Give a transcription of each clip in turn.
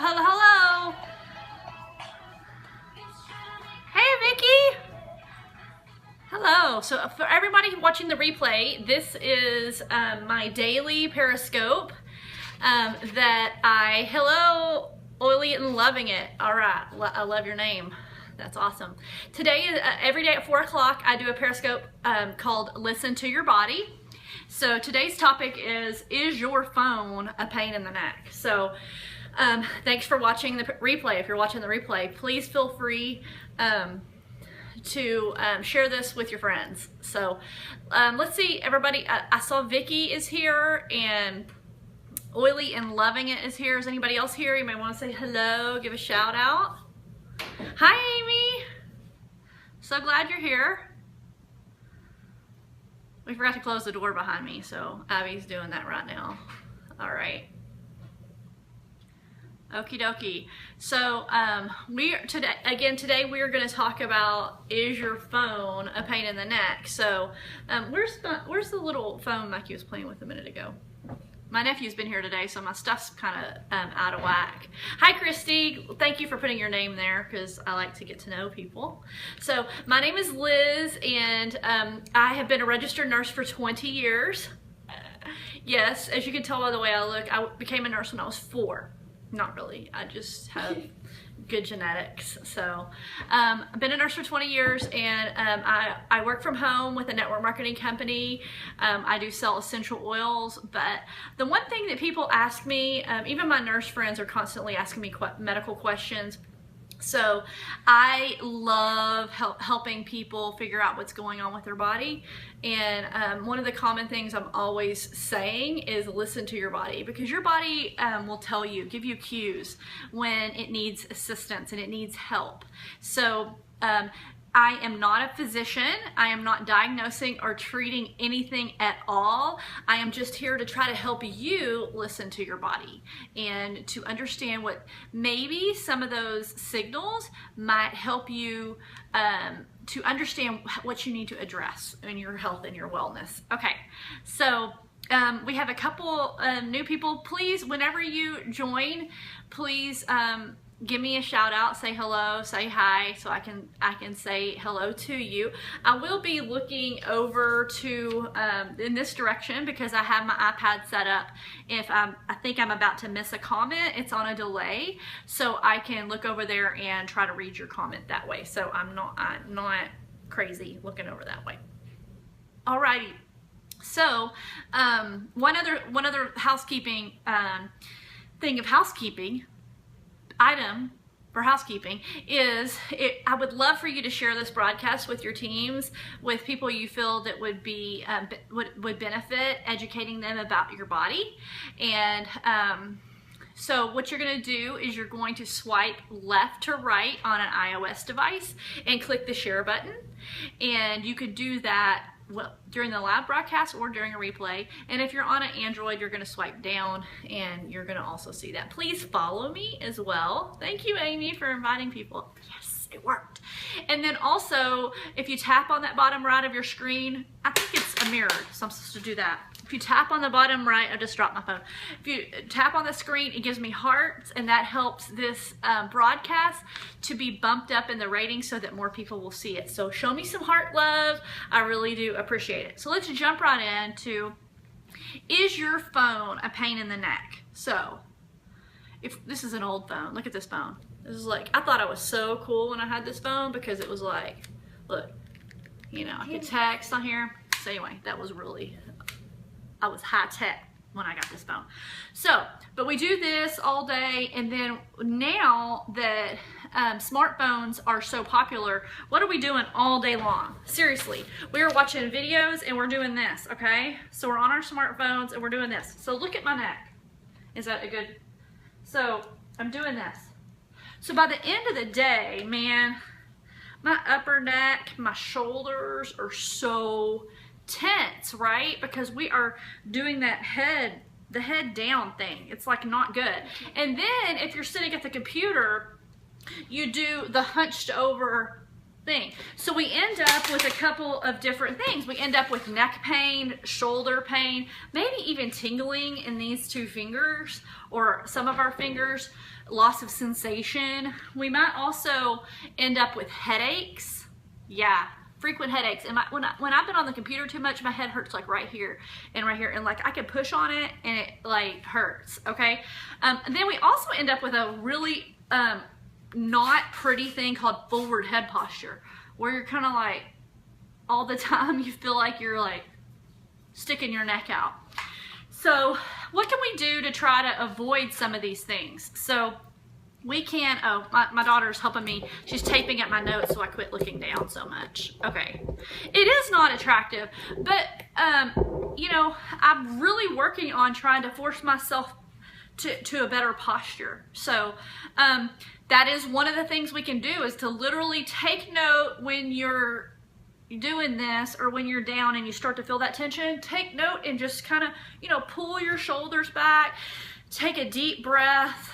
Hello. Hey, Vicky. Hello. So for everybody watching the replay, this is my daily Periscope hello, Oily and Loving It. All right, I love your name. That's awesome. Today, every day at 4 o'clock, I do a Periscope called Listen to Your Body. So today's topic is your phone a pain in the neck? So thanks for watching the replay. If you're watching the replay, please feel free to share this with your friends. So let's see, everybody. I saw Vicky is here and Oily and Loving It is here. Is anybody else here? You may want to say hello, give a shout out. Hi, Amy. So glad you're here. We forgot to close the door behind me, so Abby's doing that right now. All right. Okie dokie. So today we are going to talk about, is your phone a pain in the neck? So where's the little phone Mikey was playing with a minute ago? My nephew's been here today, so my stuff's kind of out of whack. Hi, Christy. Thank you for putting your name there because I like to get to know people. So my name is Liz, and I have been a registered nurse for 20 years. Yes, as you can tell by the way I look, I became a nurse when I was 4. Not really. I just have good genetics. So I've been a nurse for 20 years, and I work from home with a network marketing company. I do sell essential oils, but the one thing that people ask me, even my nurse friends are constantly asking me medical questions. So I love helping people figure out what's going on with their body. And one of the common things I'm always saying is listen to your body, because your body will tell you, give you cues when it needs assistance and it needs help. So I am not a physician. I am not diagnosing or treating anything at all. I am just here to try to help you listen to your body and to understand what maybe some of those signals might help you to understand what you need to address in your health and your wellness. Okay, so we have a couple new people. Please, whenever you join, please give me a shout out, say hello, say hi, so I can say hello to you. I will be looking over to in this direction because I have my iPad set up. If I think I'm about to miss a comment, it's on a delay, so I can look over there and try to read your comment that way. So I'm not crazy looking over that way. Alrighty. So one other housekeeping thing of housekeeping. Item for housekeeping is I would love for you to share this broadcast with your teams, with people you feel that would be would benefit educating them about your body. And so what you're going to do is you're going to swipe left to right on an iOS device and click the share button, and you could do that during the live broadcast or during a replay. And if you're on an Android, you're going to swipe down and you're going to also see that. Please follow me as well. Thank you, Amy, for inviting people. Yes, it worked. And then also, if you tap on that bottom right of your screen, I think it's a mirror, so I'm supposed to do that. If you tap on the bottom right, I just dropped my phone. If you tap on the screen, it gives me hearts, and that helps this broadcast to be bumped up in the rating so that more people will see it. So show me some heart love. I really do appreciate it. So let's jump right into, is your phone a pain in the neck? So if this is an old phone, look at this phone. This is like, I thought I was so cool when I had this phone because it was like, look, you know, I could text on here. So anyway, that was really, I was high tech when I got this phone. So, but we do this all day, and then now that smartphones are so popular, what are we doing all day long? Seriously, we are watching videos and we're doing this, okay? So we're on our smartphones and we're doing this. So look at my neck. Is that a good? So I'm doing this. So by the end of the day, man, my upper neck, my shoulders are so tense, right? Because we are doing that the head down thing. It's like not good. And then if you're sitting at the computer, you do the hunched over thing. So we end up with a couple of different things. We end up with neck pain, shoulder pain, maybe even tingling in these two fingers or some of our fingers, loss of sensation. We might also end up with headaches. Yeah, frequent headaches. And when I've been on the computer too much, my head hurts like right here, and like I can push on it and it like hurts, okay? And then we also end up with a really not pretty thing called forward head posture, where you're kind of like all the time you feel like you're like sticking your neck out. So what can we do to try to avoid some of these things? So we can, oh, my daughter's helping me. She's taping up my notes so I quit looking down so much. Okay. It is not attractive, but, you know, I'm really working on trying to force myself to a better posture. So, that is one of the things we can do, is to literally take note when you're doing this or when you're down and you start to feel that tension. Take note and just kind of, you know, pull your shoulders back, take a deep breath,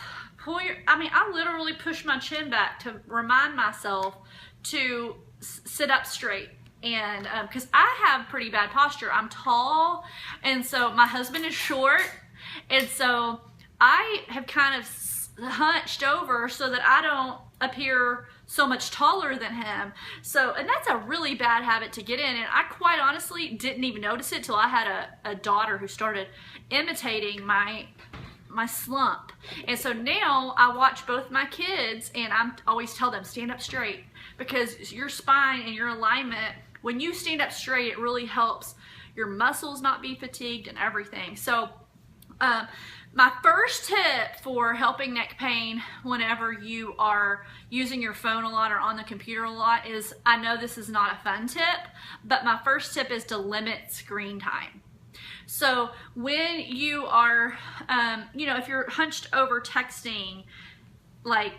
I literally push my chin back to remind myself to sit up straight. And because I have pretty bad posture, I'm tall, and so my husband is short, and so I have kind of hunched over so that I don't appear so much taller than him. So, and that's a really bad habit to get in, and I quite honestly didn't even notice it till I had a daughter who started imitating my slump. And so now I watch both my kids, and I always tell them, stand up straight, because your spine and your alignment, when you stand up straight, it really helps your muscles not be fatigued and everything. So my first tip for helping neck pain whenever you are using your phone a lot or on the computer a lot is, I know this is not a fun tip, but my first tip is to limit screen time. So when you are, you know, if you're hunched over texting like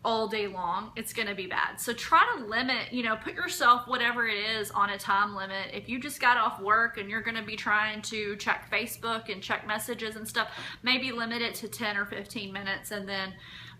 all day long, it's going to be bad. So try to limit, you know, put yourself, whatever it is, on a time limit. If you just got off work and you're going to be trying to check Facebook and check messages and stuff, maybe limit it to 10 or 15 minutes and then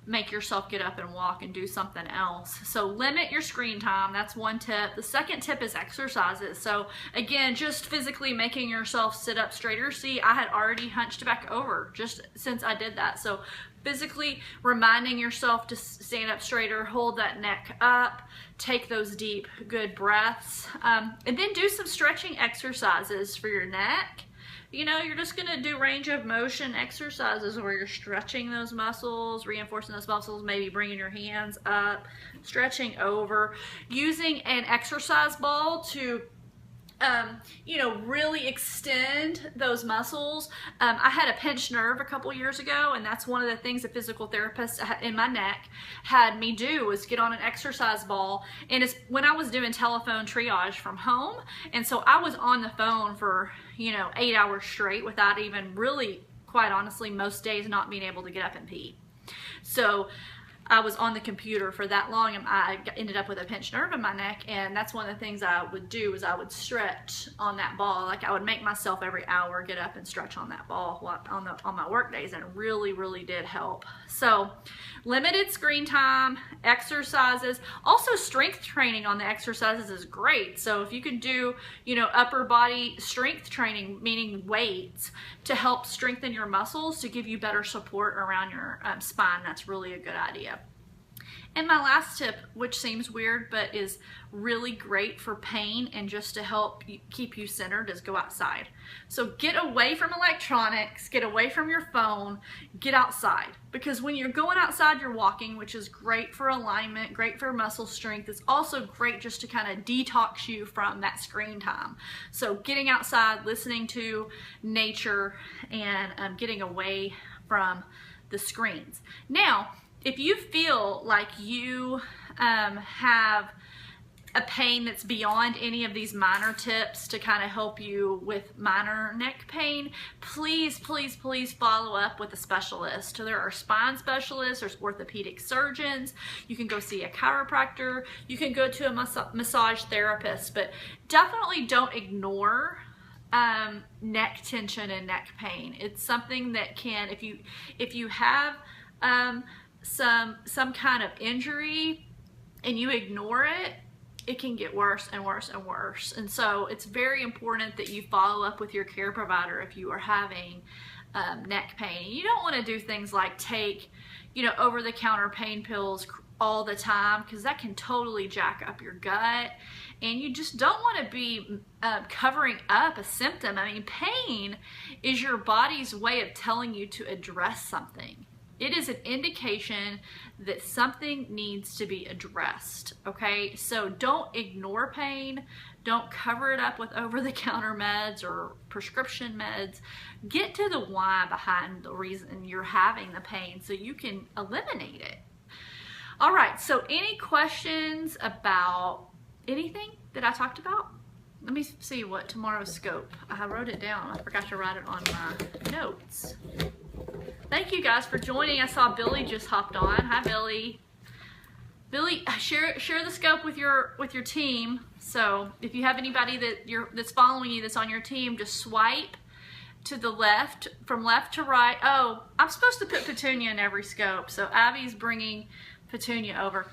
make yourself get up and walk and do something else. So limit your screen time. That's one tip. The second tip is exercises. So again, just physically making yourself sit up straighter. See, I had already hunched back over just since I did that. So physically reminding yourself to stand up straighter, hold that neck up, take those deep, good breaths, and then do some stretching exercises for your neck. You know, you're just gonna do range of motion exercises where you're stretching those muscles, reinforcing those muscles, maybe bringing your hands up, stretching over, using an exercise ball to you know, really extend those muscles. I had a pinched nerve a couple years ago, and that's one of the things a physical therapist in my neck had me do, was get on an exercise ball. And it's when I was doing telephone triage from home, and so I was on the phone for, you know, 8 hours straight without even really, quite honestly, most days not being able to get up and pee. So I was on the computer for that long, and I ended up with a pinched nerve in my neck. And that's one of the things I would do, is I would stretch on that ball. Like, I would make myself every hour get up and stretch on that ball on my work days, and it really, really did help. So limited screen time, exercises, also strength training on the exercises is great. So if you can do, you know, upper body strength training, meaning weights, to help strengthen your muscles, to give you better support around your spine, that's really a good idea. And my last tip, which seems weird but is really great for pain and just to help keep you centered, is go outside. So get away from electronics, get away from your phone, get outside. Because when you're going outside, you're walking, which is great for alignment, great for muscle strength. It's also great just to kind of detox you from that screen time. So getting outside, listening to nature, and getting away from the screens. Now, if you feel like you have a pain that's beyond any of these minor tips to kind of help you with minor neck pain, please, please, please follow up with a specialist. So there are spine specialists, there's orthopedic surgeons, you can go see a chiropractor, you can go to a massage therapist, but definitely don't ignore neck tension and neck pain. It's something that can, if you have some kind of injury and you ignore it, it can get worse and worse and worse. And so it's very important that you follow up with your care provider if you are having neck pain. You don't want to do things like take, you know, over-the-counter pain pills all the time, because that can totally jack up your gut, and you just don't want to be covering up a symptom. I mean, pain is your body's way of telling you to address something. It is an indication that something needs to be addressed, okay? So don't ignore pain. Don't cover it up with over-the-counter meds or prescription meds. Get to the why behind the reason you're having the pain so you can eliminate it. All right, so any questions about anything that I talked about? Let me see what tomorrow's scope. I wrote it down. I forgot to write it on my notes. Thank you guys for joining. I saw Billy just hopped on. Hi, Billy. Billy, share the scope with your team. So if you have anybody that's following you that's on your team, just swipe to the left, from left to right. Oh, I'm supposed to put Petunia in every scope, so Abby's bringing Petunia over.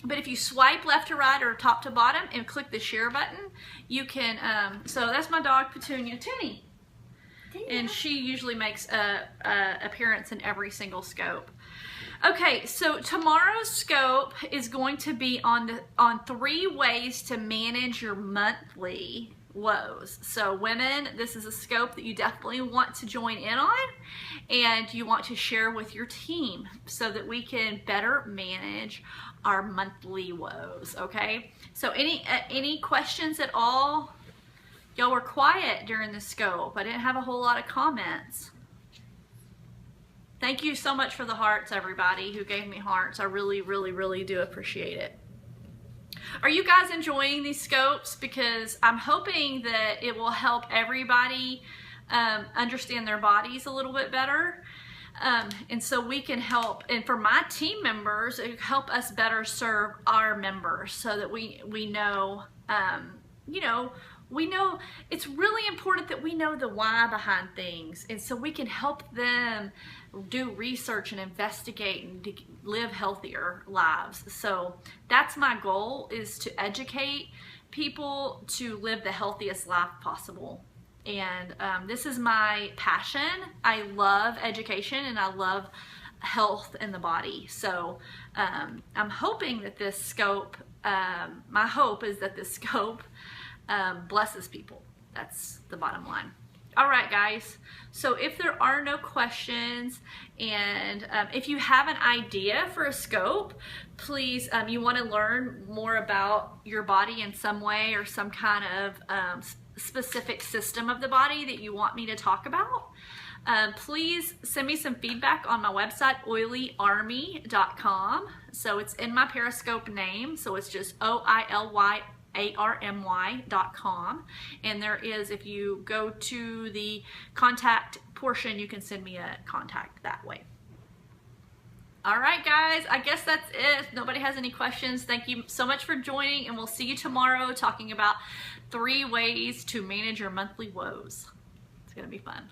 But if you swipe left to right or top to bottom and click the share button, you can, so that's my dog Petunia, Toonie. And she usually makes a appearance in every single scope. Okay, so tomorrow's scope is going to be on 3 ways to manage your monthly woes. So women, this is a scope that you definitely want to join in on, and you want to share with your team so that we can better manage our monthly woes, okay? So any questions at all? Y'all were quiet during the scope. I didn't have a whole lot of comments. Thank you so much for the hearts, everybody who gave me hearts. I really, really, really do appreciate it. Are you guys enjoying these scopes? Because I'm hoping that it will help everybody understand their bodies a little bit better. And so we can help, and for my team members, it help us better serve our members so that we know, you know, we know it's really important that we know the why behind things, and so we can help them do research and investigate and to live healthier lives. So that's my goal, is to educate people to live the healthiest life possible. And this is my passion. I love education and I love health in the body. So I'm hoping that this scope, my hope is that this scope blesses people. That's the bottom line. All right, guys. So if there are no questions, and if you have an idea for a scope, please, you want to learn more about your body in some way, or some kind of specific system of the body that you want me to talk about, please send me some feedback on my website, oilyarmy.com. So it's in my Periscope name, so it's just oilyarmy.com, and there is, if you go to the contact portion, you can send me a contact that way. All right, guys, I guess that's it. If nobody has any questions, thank you so much for joining, and we'll see you tomorrow talking about 3 ways to manage your monthly woes. It's gonna be fun.